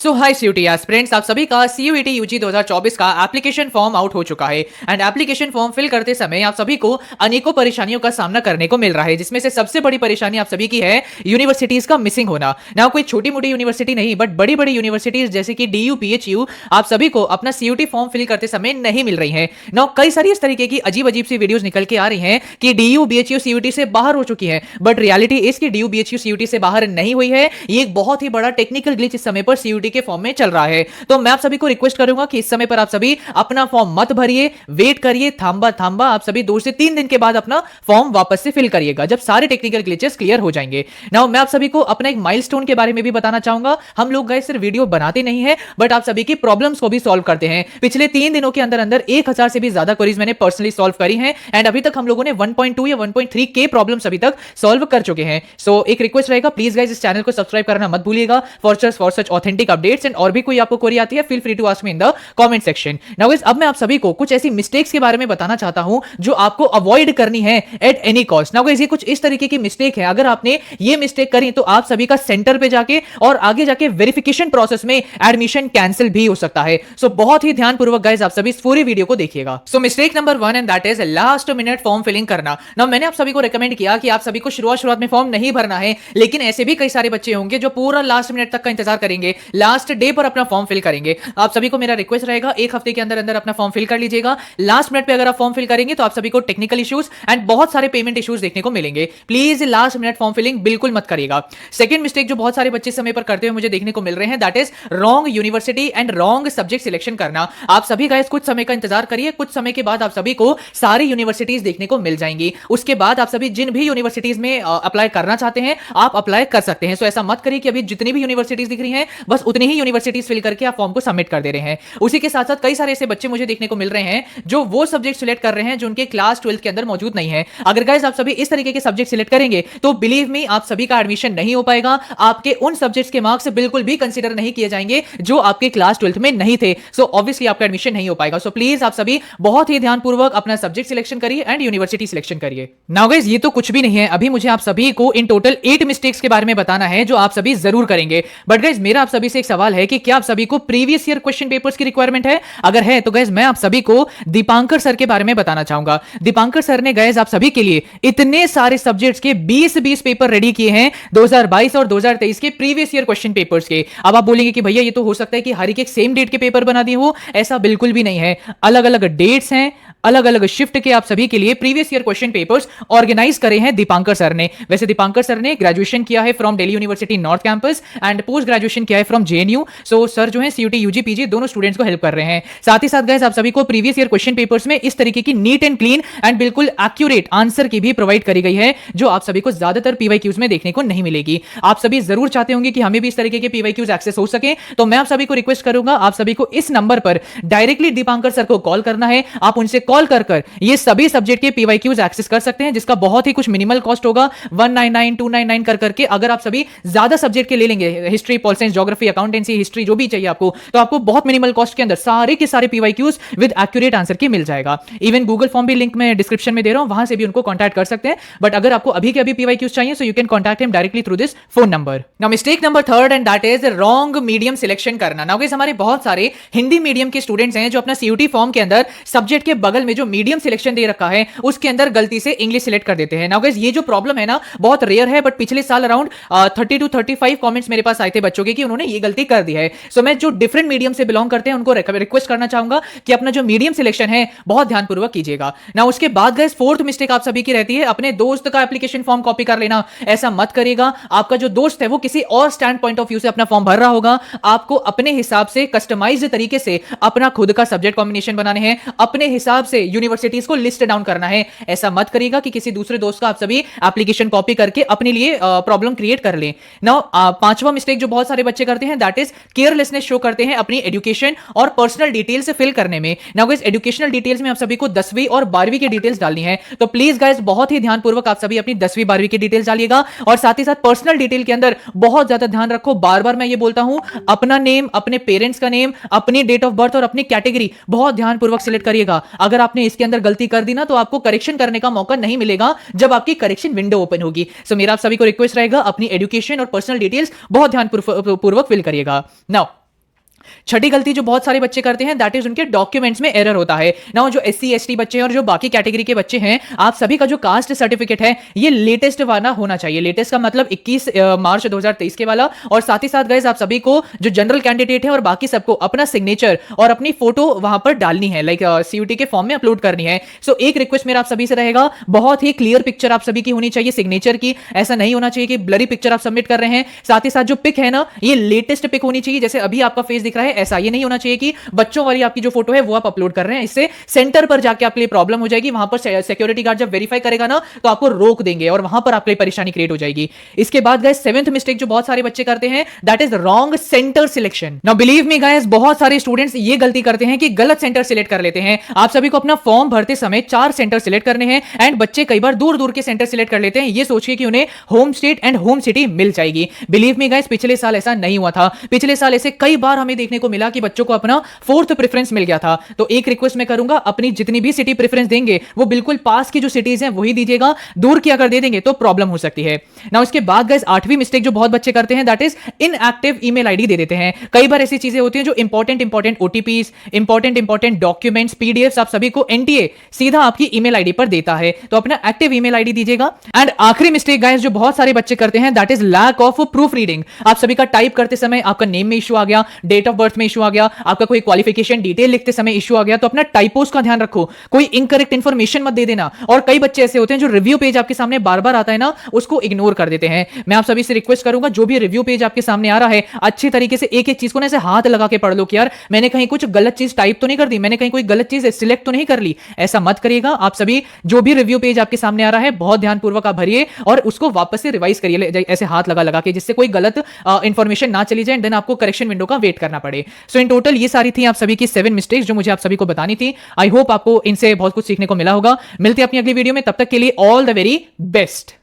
सो high CUT aspirants, आप सभी का सीयूईटी यूजी 2024 का एप्लीकेशन फॉर्म आउट हो चुका है। एंड एप्लीकेशन फॉर्म फिल करते समय आप सभी को अनेकों परेशानियों का सामना करने को मिल रहा है, जिसमें से सबसे बड़ी परेशानी आप सभी की है यूनिवर्सिटीज का मिसिंग होना। ना कोई छोटी मोटी यूनिवर्सिटी नहीं, बट बड़ी बड़ी यूनिवर्सिटीज जैसे कि डीयू, पीएचयू, आप सभी को अपना सीयूटी फॉर्म फिल करते समय नहीं मिल रही है। ना कई सारी इस तरीके की अजीब अजीब सी वीडियोस निकल के आ रही हैं कि डीयू, बीएचयू सीयूटी से बाहर हो चुकी है, बट रियलिटी इसकी डीयू, बीएचयू सीयूटी से बाहर नहीं हुई है। ये एक बहुत ही बड़ा टेक्निकल ग्लिच इस समय पर सीयूटी के फॉर्म में चल रहा है। तो मैं आप सभी को रिक्वेस्ट करूंगा कि इस समय पर आप सभी अपना फॉर्म मत भरिए, वेट करिए, थांबा थांबा आप सभी 2 से 3 दिन के बाद अपना फॉर्म वापस से फिल करिएगा, जब सारे टेक्निकल ग्लिचेस क्लियर हो जाएंगे। नाउ मैं आप सभी को अपना एक माइलस्टोन के बारे में भी बताना चाहूंगा। हम लोग गाइस सिर्फ वीडियो बनाते नहीं है, बट आप सभी की प्रॉब्लम्स को भी सॉल्व करते हैं। पिछले 3 दिनों के अंदर अंदर 1000 से भी ज्यादा क्वेरीज मैंने पर्सनली सॉल्व करी हैं, एंड अभी तक हम लोगों ने 1.2 या 1.3 के प्रॉब्लम्स अभी तक सॉल्व कर चुके हैं। सो एक रिक्वेस्ट रहेगा, प्लीज गाइस इस चैनल को सब्सक्राइब करना मत भूलिएगा for such authentic updates. And और भी कोई आपको क्वेरी आती है, feel free to ask me in the comment section. Now guys, अब मैं आप सभी को कुछ ऐसी मिस्टेक्स के बारे में बताना चाहता हूं जो आपको अवॉइड करनी है at any cost. Now guys, ये कुछ इस तरीके की मिस्टेक है, अगर आपने ये मिस्टेक करी तो आप सभी का सेंटर पे जाके और आगे जाके वेरिफिकेशन प्रोसेस में एडमिशन कैंसिल भी हो सकता है। सो बहुत ही ध्यानपूर्वक गाइस आप सभी इस पूरी वीडियो को देखिएगा। So mistake number 1 and that is last minute form filling करना। नाउ मैंने आप सभी को रिकमेंड किया कि आप सभी को शुरुआत में फॉर्म नहीं भरना है, लेकिन ऐसे भी कई सारे बच्चे होंगे जो पूरा लास्ट मिनट तक का इंतजार करेंगे, लास्ट डे पर अपना फॉर्म फिल करेंगे। आप सभी को मेरा रिक्वेस्ट रहेगा, एक हफ्ते के अंदर अंदर अपना फॉर्म फिल कर लीजिएगा। लास्ट मिनट पे अगर आप फॉर्म फिल करेंगे तो आप सभी को टेक्निकल इश्यूज एंड बहुत सारे पेमेंट इश्यूज देखने को मिलेंगे। Please last minute form filling बिल्कुल मत करिएगा। सेकंड मिस्टेक जो बहुत सारे बच्चे समय पर करते हुए मुझे देखने को मिल रहे हैं, that is wrong university and wrong subject selection करना। आप सभी गाइस कुछ समय का इंतजार करिए, कुछ समय के बाद आप सभी को सारी यूनिवर्सिटीज देखने को मिल जाएंगी। उसके बाद आप सभी जिन भी यूनिवर्सिटीज में अप्लाई करना चाहते हैं आप अप्लाई कर सकते हैं। सो ऐसा मत करिए कि अभी जितनी भी यूनिवर्सिटीज दिख रही हैं बस उतनी ही यूनिवर्सिटीज फिल करके आप फॉर्म को सबमिट कर दे रहे हैं। उसी के साथ साथ कई सारे ऐसे बच्चे मुझे देखने को मिल रहे हैं जो वो सब्जेक्ट सिलेक्ट कर रहे हैं जो उनके क्लास 12 के अंदर मौजूद नहीं है। अगर गाइस आप सभी इस तरीके के सब्जेक्ट सिलेक्ट करेंगे तो बिलीव मी आप सभी का एडमिशन नहीं हो पाएगा। आपके उन सब्जेक्ट्स के मार्क्स बिल्कुल भी कंसीडर नहीं किए जाएंगे जो आपके क्लास 12 में नहीं थे। सो ऑब्वियसली आपका एडमिशन नहीं हो पाएगा। सो प्लीज आप सभी बहुत ही ध्यानपूर्वक अपना सब्जेक्ट सिलेक्शन करिए एंड यूनिवर्सिटी सिलेक्शन करिए। नाउ गाइस, ये तो कुछ भी नहीं है, अभी मुझे आप सभी को इन टोटल 8 मिस्टेक्स के बारे में बताना है जो आप सभी जरूर करेंगे। बट गाइस, मेरा आप सभी से एक सवाल है कि क्या आप सभी को प्रीवियस ईयर क्वेश्चन पेपर्स की रिक्वायरमेंट है? अगर है तो गाइस मैं आप सभी को दीपांकर सर के बारे में बताना चाहूंगा। दीपांकर सर ने गाइस आप सभी के लिए इतने सारे सब्जेक्ट्स के 20 पेपर रेडी किए हैं 2022 और 2023 के प्रीवियस ईयर क्वेश्चन पेपर्स के। अब आप बोलेंगे कि भैया ये तो हो सकता है कि हर एक सेम डेट के पेपर बना दिए हो, ऐसा बिल्कुल भी नहीं है। अलग अलग डेट्स हैं, अलग अलग शिफ्ट के आप सभी के लिए previous year question papers organise करे हैं दीपांकर सर ने। वैसे दीपांकर सर ने ग्रेजुएशन किया है from Delhi university north campus and post graduation किया है फ्रॉम जेएनयू। सो सर जो है सीयूटी, यूजी, पीजी दोनों स्टूडेंट्स को हेल्प कर रहे हैं। साथ ही साथ गाइस आप सभी को प्रीवियस ईयर क्वेश्चन पेपर्स में इस तरीके की नीट एंड क्लीन एंड बिल्कुल एक्यूरेट आंसर की भी प्रोवाइड करी गई है जो आप सभी को ज्यादातर पीवाईक्यूज में देखने को नहीं मिलेगी। आप सभी जरूर चाहते होंगे कि हमें भी इस तरीके के पीवाईक्यूज एक्सेस हो सके, तो मैं आप सभी को रिक्वेस्ट करूंगा आप सभी को इस नंबर पर डायरेक्टली दीपांकर सर को कॉल करना है। आप उनसे कॉल कर ये सभी सब्जेक्ट के पीवाईक्यूज एक्सेस कर सकते हैं, जिसका बहुत ही कुछ मिनिमल कॉस्ट होगा 199 299 करके। अगर आप सभी ज्यादा सब्जेक्ट के ले लेंगे, history, pol science, geography, accountancy, history, जो भी चाहिए आपको, तो आपको बहुत मिनिमल कॉस्ट के अंदर सारे के सारे पीवाईक्यूज विद एक्यूरेट आंसर के मिल जाएगा। इवन गूगल फॉर्म भी लिंक में डिस्क्रिप्शन में दे रहा हूं, वहां से भी उनको कांटेक्ट कर सकते हैं। बट अगर आपको अभी के अभी पीवाईक्यूज चाहिए so you can contact him directly through this phone number. Now mistake number 3 and that is wrong medium selection करना। नाउ गाइस, हमारे बहुत सारे हिंदी मीडियम के स्टूडेंट्स हैं जो अपना सीयूटी फॉर्म के अंदर सब्जेक्ट के बगल में जो मीडियम सिलेक्शन दे रखा है उसके अंदर गलती से इंग्लिश सिलेक्ट कर देते हैं। नाउ गाइस, ये जो प्रॉब्लम है ना बहुत रेयर है, बट पिछले साल अराउंड 30 to 35 कमेंट्स मेरे पास आए थे बच्चों के कि उन्होंने ये गलती कर दी है। सो मैं जो डिफरेंट मीडियम से बिलोंग करते हैं उनको रिक्वेस्ट करना चाहूंगा कि अपना जो मीडियम सिलेक्शन है बहुत ध्यानपूर्वक कीजिएगा। ना उसके बाद गाइस, फोर्थ मिस्टेक आप सभी की रहती है अपने दोस्त का एप्लीकेशन फॉर्म कॉपी कर लेना। ऐसा मत करिएगा। आपका जो दोस्त है वो किसी और स्टैंड पॉइंट ऑफ व्यू से अपना फॉर्म भर रहा होगा, आपको अपने हिसाब से कस्टमाइज्ड तरीके से अपना खुद का सब्जेक्ट कॉम्बिनेशन बनाने हैं, अपने हिसाब से यूनिवर्सिटीज को लिस्ट डाउन करना है। ऐसा मत करिएगा कि किसी दूसरे दोस्त का आप सभी एप्लीकेशन कॉपी करके अपने लिए प्रॉब्लम क्रिएट कर लें। नाउ पांचवा मिस्टेक जो बहुत सारे बच्चे करते हैं दैट इज केयरलेसनेस शो करते हैं अपनी एजुकेशन और पर्सनल डिटेल्स फिल करने में। नाउ गाइस, एजुकेशनल डिटेल्स में आप सभी को 10वीं और 12वीं की डिटेल्स डालनी है, तो प्लीज गाइस बहुत ही ध्यानपूर्वक आप सभी अपनी 10वीं 12वीं की डिटेल्स डालिएगा। और साथ ही साथ पर्सनल डिटेल के अंदर बहुत ज्यादा ध्यान रखो, बार बार मैं ये बोलता हूं, अपना नेम, अपने पेरेंट्स का नेम, अपनी डेट ऑफ बर्थ और अपनी कैटेगरी बहुत ध्यानपूर्वक सिलेक्ट करिएगा। अगर आपने इसके अंदर गलती कर दी ना तो आपको करेक्शन करने का मौका नहीं मिलेगा जब आपकी करेक्शन विंडो ओपन होगी। सो मेरा आप सभी को रिक्वेस्ट रहेगा अपनी एजुकेशन और पर्सनल डिटेल्स बहुत ध्यानपूर्वक फिल करिएगा। नाउ छठी गलती जो बहुत सारे बच्चे करते हैं दैट इज उनके डॉक्यूमेंट्स में एरर होता है ना। जो एससी एसटी बच्चे हैं और जो बाकी कैटेगरी के बच्चे हैं, आप सभी का जो कास्ट सर्टिफिकेट है ये लेटेस्ट वाला होना चाहिए। लेटेस्ट का मतलब 21 मार्च 2023 के वाला। और साथ ही साथ गाइस आप सभी को जो जनरल कैंडिडेट है और बाकी सबको अपना सिग्नेचर और अपनी फोटो वहां पर डालनी है, लाइक सीयूटी के फॉर्म में अपलोड करनी है। सो एक रिक्वेस्ट मेरा आप सभी से रहेगा, बहुत ही क्लियर पिक्चर आप सभी की होनी चाहिए सिग्नेचर की। ऐसा नहीं होना चाहिए कि ब्लरी पिक्चर आप सबमिट कर रहे हैं। साथ ही साथ जो पिक है ना, ये लेटेस्ट पिक होनी चाहिए। जैसे अभी आपका फेस दिख रहा है ऐसा ये नहीं होना चाहिए कि बच्चों वाली आपकी जो फोटो है वो आप अपलोड कर रहे हैं। इससे सेंटर पर जाके आपके लिए प्रॉब्लम हो जाएगी। वहां पर सिक्योरिटी गार्ड जब वेरीफाई करेगा ना तो आपको रोक देंगे और वहां पर आपके लिए परेशानी क्रिएट हो जाएगी। इसके बाद गाइस सेवेंथ मिस्टेक जो बहुत सारे बच्चे करते हैं that is wrong centre selection. Now believe me guys, बहुत सारे स्टूडेंट्स ये गलती करते हैं कि गलत सेंटर सिलेक्ट कर लेते हैं। आप सभी को अपना फॉर्म भरते समय 4 सेंटर सिलेक्ट करने हैं एंड बच्चे कई बार दूर दूर के सेंटर सिलेक्ट कर लेते हैं ये सोच के कि उन्हें home state and home city मिल जाएगी। बिलीव मी गाइस, पिछले साल ऐसा नहीं हुआ था। पिछले साल ऐसे कई बार हमें देखने को मिला कि बच्चों को अपना फोर्थ प्रेफरेंस मिल गया था। तो एक रिक्वेस्ट मैं करूंगा, अपनी जितनी भी सिटी प्रेफरेंस देंगे वो बिल्कुल पास की जो सिटीज हैं वही दीजिएगा। दूर की अगर दे देंगे तो प्रॉब्लम हो सकती है ना। उसके बाद गाइस 8वीं मिस्टेक जो बहुत बच्चे करते हैं that is inactive email ID दे देते हैं। कई बार ऐसी चीजें होती हैं जो important OTPs, important documents, PDF आप सभी को एनटीए सीधा आपकी ईमेल आईडी पर देता है। तो अपना एक्टिव ईमेल आईडी दीजिएगा। एंड आखिरी मिस्टेक गाइस जो बहुत सारे बच्चे करते हैं that is lack of proofreading. आप सभी का टाइप करते समय आपका नेम में इशू आ गया, डेट ऑफ बर्थ में इशू आ गया, आपका कोई क्वालिफिकेशन डिटेल लिखते समय इशू आ गया, तो अपना टाइपोस का ध्यान रखो। कोई इनकरेक्ट इंफॉर्मेशन मत दे देना। और कई बच्चे ऐसे होते हैं जो रिव्यू पेज आपके सामने बार बार आता है ना, उसको इग्नोर कर देते हैं। मैं आप सभी से रिक्वेस्ट करूंगा, जो भी रिव्यू पेज आपके सामने आ रहा है अच्छी तरीके से एक एक चीज को ना ऐसे हाथ लगा के पढ़ लो कि यार मैंने कहीं कुछ गलत चीज टाइप तो नहीं कर दी, मैंने कहीं कोई गलत चीज सिलेक्ट तो नहीं कर ली। ऐसा मत करिएगा। आप सभी जो भी रिव्यू पेज आपके सामने आ रहा है बहुत ध्यानपूर्वक आप भरिए और उसको वापस से रिवाइज करिए ऐसे हाथ लगा लगा के, जिससे कोई गलत इंफॉर्मेशन ना चली जाए, देन आपको करेक्शन विंडो का वेट करना पड़े। सो इन टोटल ये सारी थी आप सभी की 7 मिस्टेक्स जो मुझे आप सभी को बतानी थी। आई होप आपको इनसे बहुत कुछ सीखने को मिला होगा। मिलते हैं अपनी अगली वीडियो में, तब तक के लिए ऑल द वेरी बेस्ट।